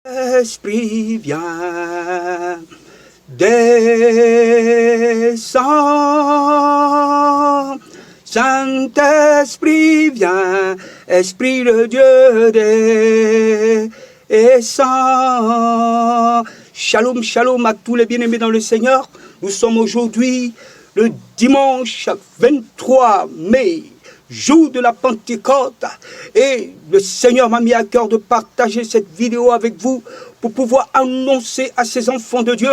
Esprit vient, descend, Saint-Esprit vient, Esprit de Dieu descend. Shalom, shalom à tous les bien-aimés dans le Seigneur. Nous sommes aujourd'hui le dimanche 23 mai, jour de la Pentecôte, et le Seigneur m'a mis à cœur de partager cette vidéo avec vous pour pouvoir annoncer à ces enfants de Dieu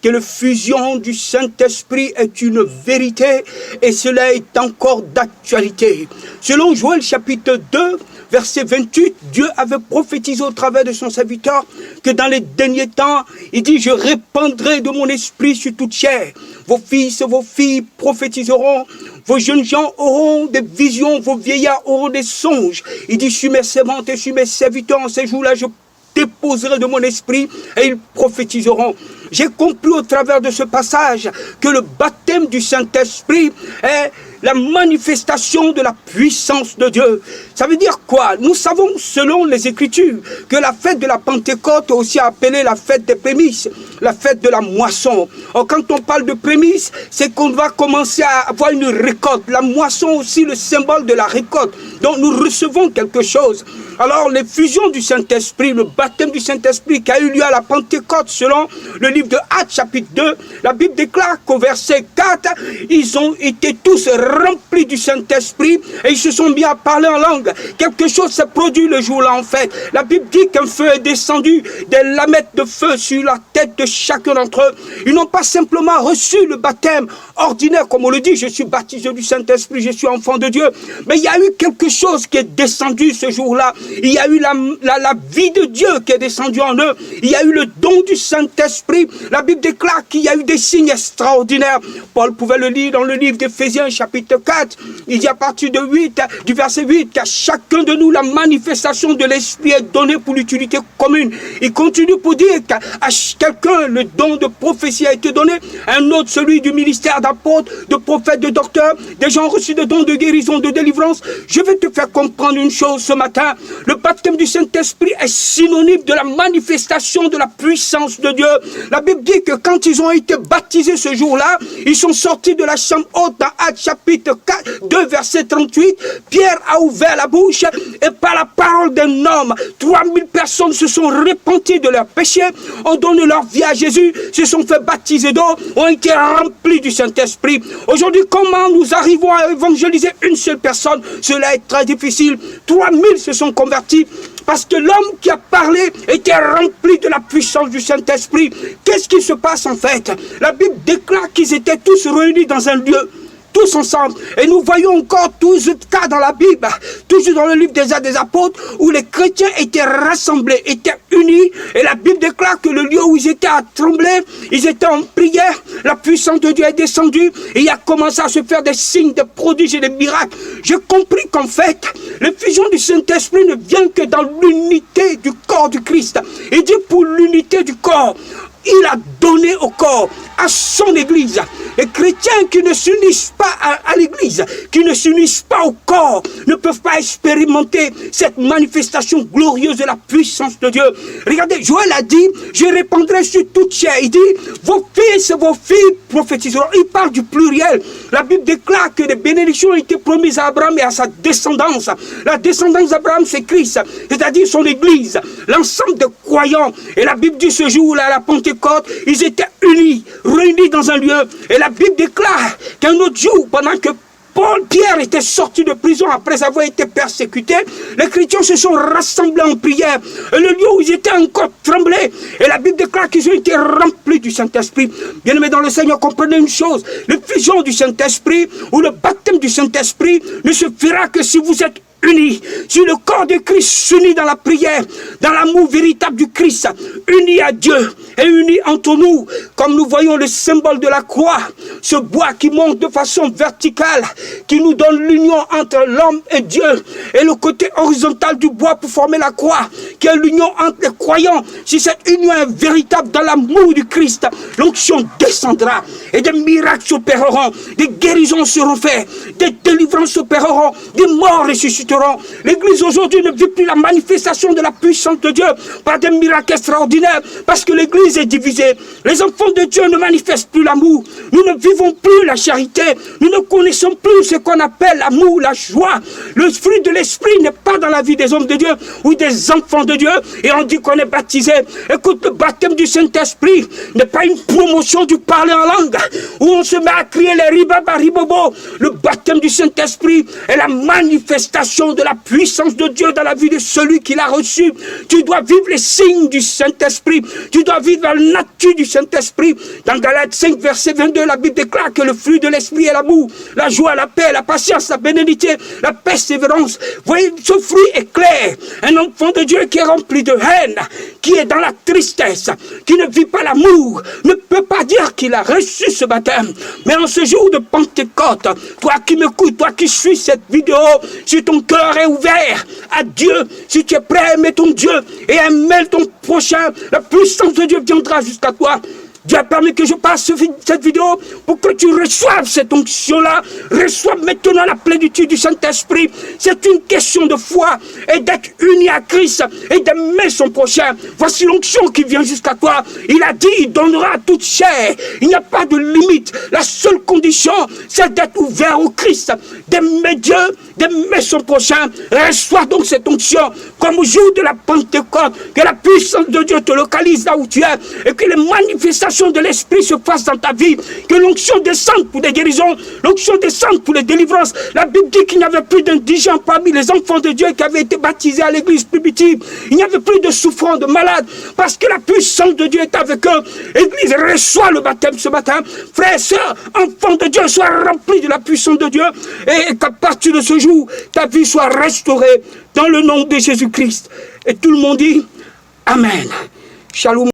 que la fusion du Saint-Esprit est une vérité et cela est encore d'actualité. Selon Joël chapitre 2, verset 28, Dieu avait prophétisé au travers de son serviteur que dans les derniers temps, il dit « Je répandrai de mon esprit sur toute chair. Vos fils et vos filles prophétiseront, vos jeunes gens auront des visions, vos vieillards auront des songes. » Il dit « Sur mes servantes et sur mes serviteurs, en ces jours-là, je déposerai de mon esprit et ils prophétiseront. » J'ai compris au travers de ce passage que le baptême du Saint-Esprit est la manifestation de la puissance de Dieu. Ça veut dire quoi? Nous savons, selon les Écritures, que la fête de la Pentecôte est aussi appelée la fête des prémices, la fête de la moisson. Or, quand on parle de prémices, c'est qu'on va commencer à avoir une récolte. La moisson aussi, le symbole de la récolte. Donc, nous recevons quelque chose. Alors, l'effusion du Saint-Esprit, le baptême du Saint-Esprit qui a eu lieu à la Pentecôte, selon le livre de Actes, chapitre 2, la Bible déclare qu'au verset 4, ils ont été tous remplis du Saint-Esprit et ils se sont mis à parler en langue. Quelque chose s'est produit le jour-là en fait. La Bible dit qu'un feu est descendu, des lamettes de feu sur la tête de chacun d'entre eux. Ils n'ont pas simplement reçu le baptême ordinaire, comme on le dit, je suis baptisé du Saint-Esprit, je suis enfant de Dieu. Mais il y a eu quelque chose qui est descendu ce jour-là. Il y a eu la vie de Dieu qui est descendue en eux. Il y a eu le don du Saint-Esprit. La Bible déclare qu'il y a eu des signes extraordinaires. Paul pouvait le lire dans le livre d'Éphésiens, chapitre 4. Il dit à partir de 8, du verset 8, qu'à chacun de nous, la manifestation de l'Esprit est donnée pour l'utilité commune. Il continue pour dire qu'à quelqu'un, le don de prophétie a été donné. Un autre, celui du ministère d'apôtre, de prophète, de docteur. Des gens reçus des dons de guérison, de délivrance. Je vais te faire comprendre une chose ce matin. Le baptême du Saint-Esprit est synonyme de la manifestation de la puissance de Dieu. La Bible dit que quand ils ont été baptisés ce jour-là, ils sont sortis de la chambre haute dans Actes chapitre 4, 2 verset 38. Pierre a ouvert la bouche et par la parole d'un homme, 3000 personnes se sont repenties de leurs péchés, ont donné leur vie à Jésus, se sont fait baptiser d'eau, ont été remplis du Saint-Esprit. Aujourd'hui, comment nous arrivons à évangéliser une seule personne? Cela est très difficile. 3000 se sont convertis parce que l'homme qui a parlé était rempli de la puissance du Saint-Esprit. Qu'est-ce qui se passe en fait? La Bible déclare qu'ils étaient tous réunis dans un lieu, tous ensemble. Et nous voyons encore tous les cas dans la Bible, toujours dans le livre des Actes des Apôtres, où les chrétiens étaient rassemblés, étaient unis. Et la Bible déclare que le lieu où ils étaient à trembler, ils étaient en prière, la puissance de Dieu est descendue, et il a commencé à se faire des signes, des prodiges et des miracles. J'ai compris qu'en fait, l'effusion du Saint-Esprit ne vient que dans l'unité du corps du Christ. Il dit pour l'unité du corps, il a donné au corps, à son Église. Les chrétiens qui ne s'unissent pas à l'Église, qui ne s'unissent pas au corps, ne peuvent pas expérimenter cette manifestation glorieuse de la puissance de Dieu. Regardez, Joël a dit, je répandrai sur toute chair. Il dit, vos fils et vos filles prophétiseront. Il parle du pluriel. La Bible déclare que les bénédictions ont été promises à Abraham et à sa descendance. La descendance d'Abraham, c'est Christ, c'est-à-dire son Église, l'ensemble des croyants. Et la Bible dit ce jour-là, à la Pentecôte, ils étaient unis, réunis dans un lieu. Et la Bible déclare qu'un autre jour, pendant que Pierre était sorti de prison après avoir été persécuté, les chrétiens se sont rassemblés en prière. Et le lieu où ils étaient encore tremblé. Et la Bible déclare qu'ils ont été remplis du Saint-Esprit. Bien-aimés dans le Seigneur, comprenez une chose. L'effusion du Saint-Esprit ou le baptême du Saint-Esprit ne se fera que si vous êtes unis, si le corps de Christ s'unit dans la prière, dans l'amour véritable du Christ, unis à Dieu et unis entre nous, comme nous voyons le symbole de la croix, ce bois qui monte de façon verticale, qui nous donne l'union entre l'homme et Dieu, et le côté horizontal du bois pour former la croix, qui est l'union entre les croyants. Si cette union est véritable dans l'amour du Christ, l'onction descendra et des miracles s'opéreront, des guérisons seront faites, des délivrances s'opéreront, des morts ressusciteront. expérimenteront. L'Église aujourd'hui ne vit plus la manifestation de la puissance de Dieu par des miracles extraordinaires, parce que l'Église est divisée. Les enfants de Dieu ne manifestent plus l'amour. Nous ne vivons plus la charité. Nous ne connaissons plus ce qu'on appelle l'amour, la joie. Le fruit de l'esprit n'est pas dans la vie des hommes de Dieu ou des enfants de Dieu. Et on dit qu'on est baptisé. Écoute, le baptême du Saint-Esprit n'est pas une promotion du parler en langue où on se met à crier les ribaba ribobo. Le baptême du Saint-Esprit est la manifestation de la puissance de Dieu dans la vie de celui qui l'a reçu. Tu dois vivre les signes du Saint-Esprit. Tu dois vivre la nature du Saint-Esprit. Dans Galates 5, verset 22, la Bible déclare que le fruit de l'Esprit est l'amour, la joie, la paix, la patience, la bénédiction, la persévérance. Voyez, ce fruit est clair. Un enfant de Dieu qui est rempli de haine, qui est dans la tristesse, qui ne vit pas l'amour, ne peut pas dire qu'il a reçu ce baptême. Mais en ce jour de Pentecôte, toi qui m'écoutes, toi qui suis cette vidéo, si ton cœur est ouvert à Dieu, si tu es prêt à aimer ton Dieu et à aimer ton prochain, la puissance de Dieu viendra jusqu'à toi. Dieu a permis que je passe cette vidéo pour que tu reçoives cette onction-là. Reçois maintenant la plénitude du Saint-Esprit. C'est une question de foi et d'être uni à Christ et d'aimer son prochain. Voici l'onction qui vient jusqu'à toi. Il a dit, il donnera à toute chair. Il n'y a pas de limite. La seule condition, c'est d'être ouvert au Christ, d'aimer Dieu, d'aimer son prochain. Reçois donc cette onction comme au jour de la Pentecôte. Que la puissance de Dieu te localise là où tu es et que les manifestations de l'Esprit se fasse dans ta vie, que l'onction descende pour des guérisons, l'onction descende pour les délivrances. La Bible dit qu'il n'y avait plus d'indigents parmi les enfants de Dieu qui avaient été baptisés à l'église primitive. Il n'y avait plus de souffrants, de malades, parce que la puissance de Dieu est avec eux. L'église reçoit le baptême ce matin. Frères et sœurs, enfants de Dieu, sois remplis de la puissance de Dieu et qu'à partir de ce jour, ta vie soit restaurée dans le nom de Jésus-Christ. Et tout le monde dit Amen. Shalom.